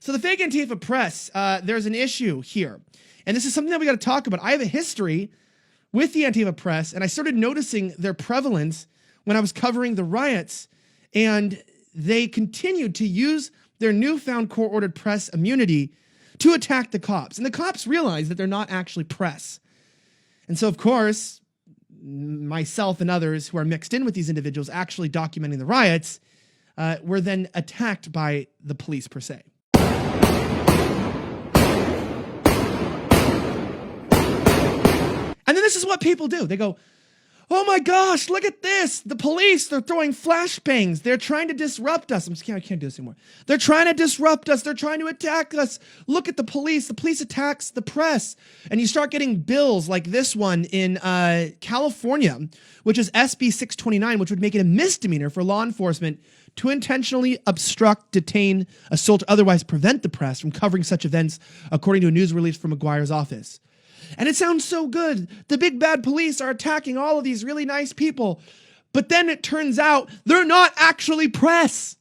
So the fake Antifa press, there's an issue here. And this is something that we got to talk about. I have a history with the Antifa press, and I started noticing their prevalence when I was covering the riots, and they continued to use their newfound court-ordered press immunity to attack the cops. And the cops realized that they're not actually press. And so, of course, myself and others who are mixed in with these individuals actually documenting the riots were then attacked by the police per se. And then this is what people do. They go, oh my gosh, look at this. The police, they're throwing flashbangs. They're trying to disrupt us. I can't do this anymore. They're trying to disrupt us. They're trying to attack us. Look at the police. The police attacks the press. And you start getting bills like this one in California, which is SB 629, which would make it a misdemeanor for law enforcement to intentionally obstruct, detain, assault, or otherwise prevent the press from covering such events, according to a news release from McGuire's office. And it sounds so good. The big bad police are attacking all of these really nice people. But then it turns out they're not actually press.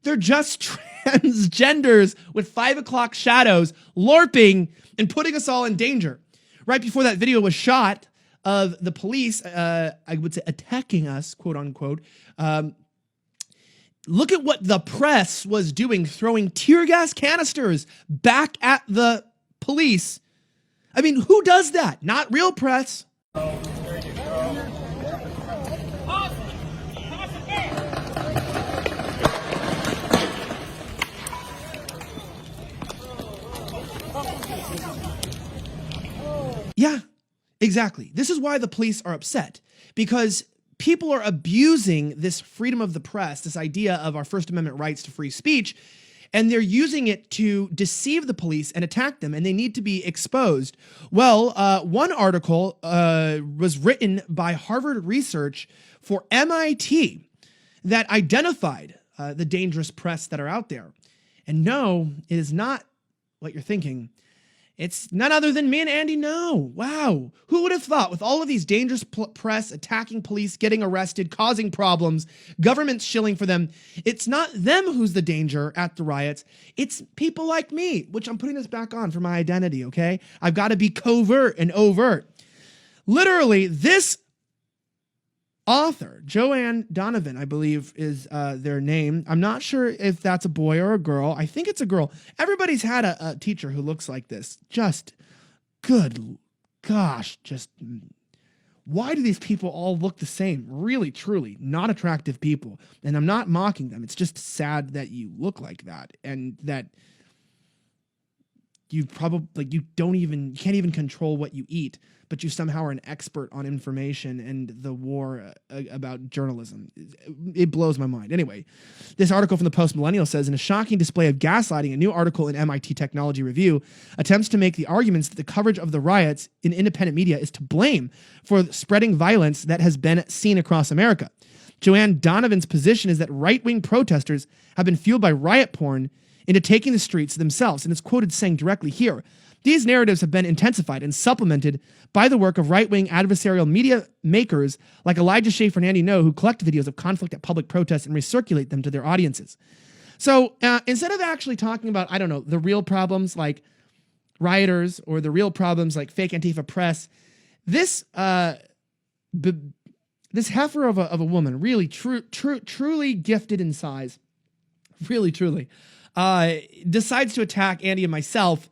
They're just transgenders with 5 o'clock shadows LARPing and putting us all in danger. Right before that video was shot of the police, I would say attacking us, quote unquote, look at what the press was doing, throwing tear gas canisters back at the police. I mean, who does that? Not real press. Yeah, exactly. This is why the police are upset, because people are abusing this freedom of the press, this idea of our First Amendment rights to free speech, and they're using it to deceive the police and attack them, and they need to be exposed. Well, one article was written by Harvard Research for MIT that identified the dangerous press that are out there. And no, it is not what you're thinking. It's none other than me and Andy. No. Wow. Who would have thought, with all of these dangerous press attacking police, getting arrested, causing problems, governments shilling for them, it's not them who's the danger at the riots. It's people like me, which I'm putting this back on for my identity, okay? I've got to be covert and overt. Literally, this author, Joanne Donovan, I believe is their name. I'm not sure if that's a boy or a girl. I think it's a girl. Everybody's had a teacher who looks like this. Just, good gosh, just, why do these people all look the same? Really, truly, not attractive people. And I'm not mocking them. It's just sad that you look like that, and that you probably, you can't even control what you eat, but you somehow are an expert on information and the war about journalism. It blows my mind. Anyway, this article from the Post Millennial says, in a shocking display of gaslighting, a new article in MIT Technology Review attempts to make the arguments that the coverage of the riots in independent media is to blame for spreading violence that has been seen across America. Joanne Donovan's position is that right-wing protesters have been fueled by riot porn into taking the streets themselves, and it's quoted saying directly here, these narratives have been intensified and supplemented by the work of right-wing adversarial media makers like Elijah Schaefer and Andy Ngo, who collect videos of conflict at public protests and recirculate them to their audiences. So instead of actually talking about, I don't know, the real problems like rioters or the real problems like fake Antifa press, this this heifer of a woman, really truly gifted in size, really truly, decides to attack Andy and myself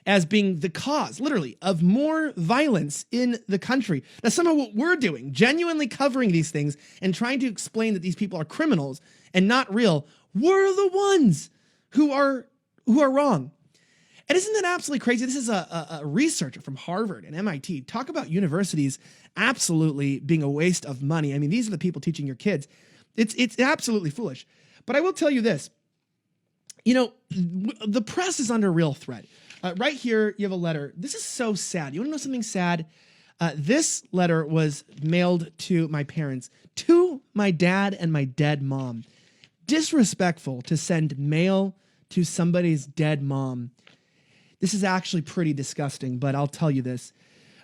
as being the cause, literally, of more violence in the country. That's somehow what we're doing, genuinely covering these things and trying to explain that these people are criminals and not real. We're the ones who are wrong. And isn't that absolutely crazy? This is a researcher from Harvard and MIT. Talk about universities absolutely being a waste of money. I mean, these are the people teaching your kids. It's absolutely foolish. But I will tell you this. You know, the press is under real threat. Right here, you have a letter. This is so sad. You want to know something sad? This letter was mailed to my parents, to my dad and my dead mom. Disrespectful to send mail to somebody's dead mom. This is actually pretty disgusting, but I'll tell you this.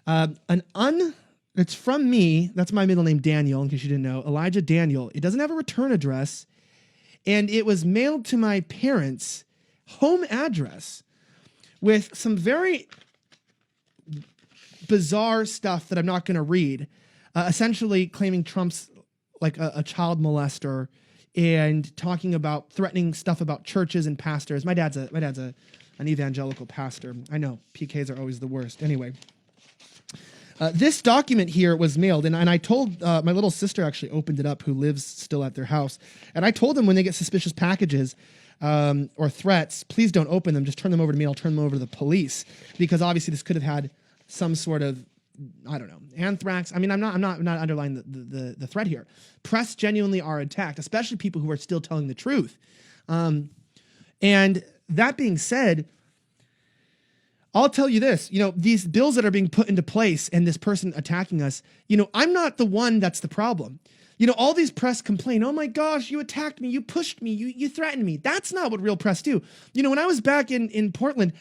It's from me. That's my middle name, Daniel, in case you didn't know. Elijah Daniel. It doesn't have a return address. And it was mailed to my parents. home address with some very bizarre stuff that I'm not going to read, essentially claiming Trump's like a child molester and talking about threatening stuff about churches and pastors. My dad's an evangelical pastor. I know PKs are always the worst. Anyway, this document here was mailed, and I told my little sister actually opened it up, who lives still at their house, and I told them when they get suspicious packages or threats, please don't open them. Just turn them over to me. I'll turn them over to the police, because obviously this could have had some sort of, I don't know, anthrax. I mean, I'm not underlining the threat here. Press genuinely are attacked, especially people who are still telling the truth. And that being said, I'll tell you this, these bills that are being put into place and this person attacking us, I'm not the one that's the problem. All these press complain, oh my gosh, you attacked me, you pushed me, you threatened me. That's not what real press do. When I was back in Portland,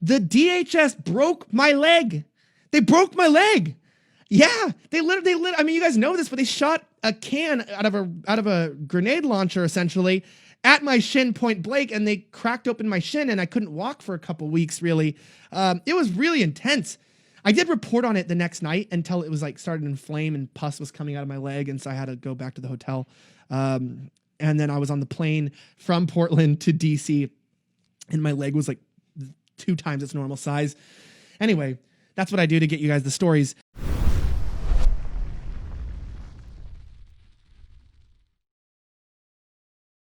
the DHS broke my leg. They broke my leg. Yeah, they literally, I mean, you guys know this, but they shot a can out of a grenade launcher, essentially, at my shin point blank, and they cracked open my shin, and I couldn't walk for a couple weeks, really. It was really intense. I did report on it the next night until it was like started to inflame and pus was coming out of my leg, and so I had to go back to the hotel. And then I was on the plane from Portland to DC, and my leg was like 2 times its normal size. Anyway, that's what I do to get you guys the stories.